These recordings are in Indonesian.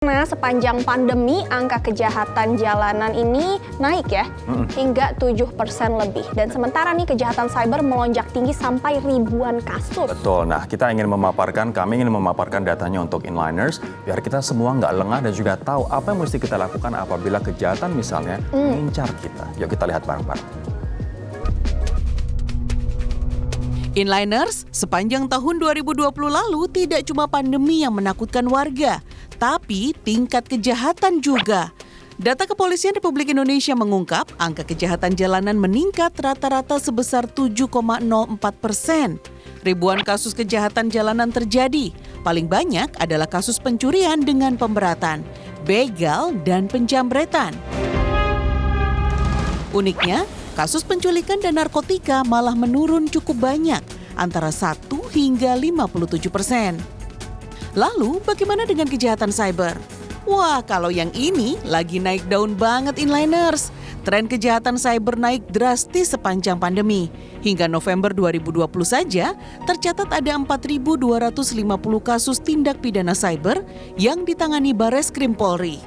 Nah, sepanjang pandemi, angka kejahatan jalanan ini naik ya, hingga 7% lebih. Dan sementara nih kejahatan cyber melonjak tinggi sampai ribuan kasus. Betul, nah kami ingin memaparkan datanya untuk inliners, biar kita semua nggak lengah dan juga tahu apa yang mesti kita lakukan apabila kejahatan misalnya mengincar kita. Yuk kita lihat bareng-bareng. Inliners, sepanjang tahun 2020 lalu tidak cuma pandemi yang menakutkan warga, tapi tingkat kejahatan juga. Data Kepolisian Republik Indonesia mengungkap angka kejahatan jalanan meningkat rata-rata sebesar 7,04%. Ribuan kasus kejahatan jalanan terjadi. Paling banyak adalah kasus pencurian dengan pemberatan, begal, dan penjambretan. Uniknya, kasus penculikan dan narkotika malah menurun cukup banyak, antara 1 hingga 57%. Lalu, bagaimana dengan kejahatan cyber? Wah, kalau yang ini lagi naik daun banget inliners. Tren kejahatan cyber naik drastis sepanjang pandemi. Hingga November 2020 saja, tercatat ada 4.250 kasus tindak pidana cyber yang ditangani Bareskrim Polri.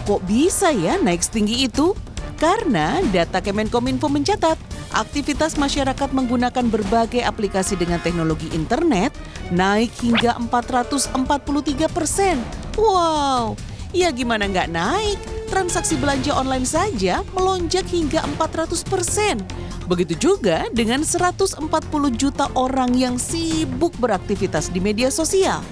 Kok bisa ya naik setinggi itu? Karena data Kemenkominfo mencatat, aktivitas masyarakat menggunakan berbagai aplikasi dengan teknologi internet naik hingga 443%. Wow, ya gimana nggak naik? Transaksi belanja online saja melonjak hingga 400%. Begitu juga dengan 140 juta orang yang sibuk beraktivitas di media sosial.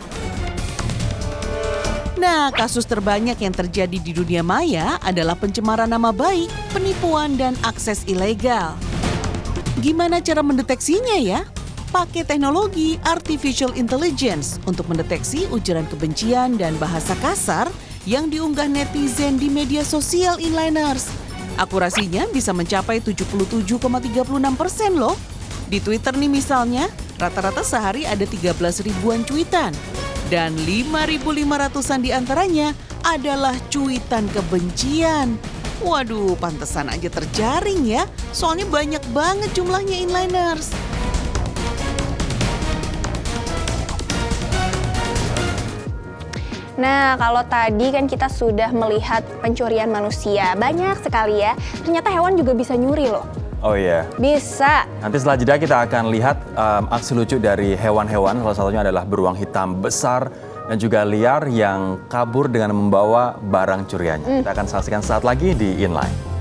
Nah, kasus terbanyak yang terjadi di dunia maya adalah pencemaran nama baik, penipuan, dan akses ilegal. Gimana cara mendeteksinya ya? Pakai teknologi artificial intelligence untuk mendeteksi ujaran kebencian dan bahasa kasar yang diunggah netizen di media sosial inliners. Akurasinya bisa mencapai 77,36% loh. Di Twitter nih misalnya, rata-rata sehari ada 13 ribuan cuitan. Dan 5.500-an diantaranya adalah cuitan kebencian. Waduh, pantesan aja terjaring ya. Soalnya banyak banget jumlahnya inliners. Nah, kalau tadi kan kita sudah melihat pencurian manusia. Banyak sekali ya. Ternyata hewan juga bisa nyuri loh. Oh iya. Bisa. Nanti setelah jeda kita akan lihat aksi lucu dari hewan-hewan. Salah satunya adalah beruang hitam besar dan juga liar yang kabur dengan membawa barang curiannya. Kita akan saksikan saat lagi di Inline.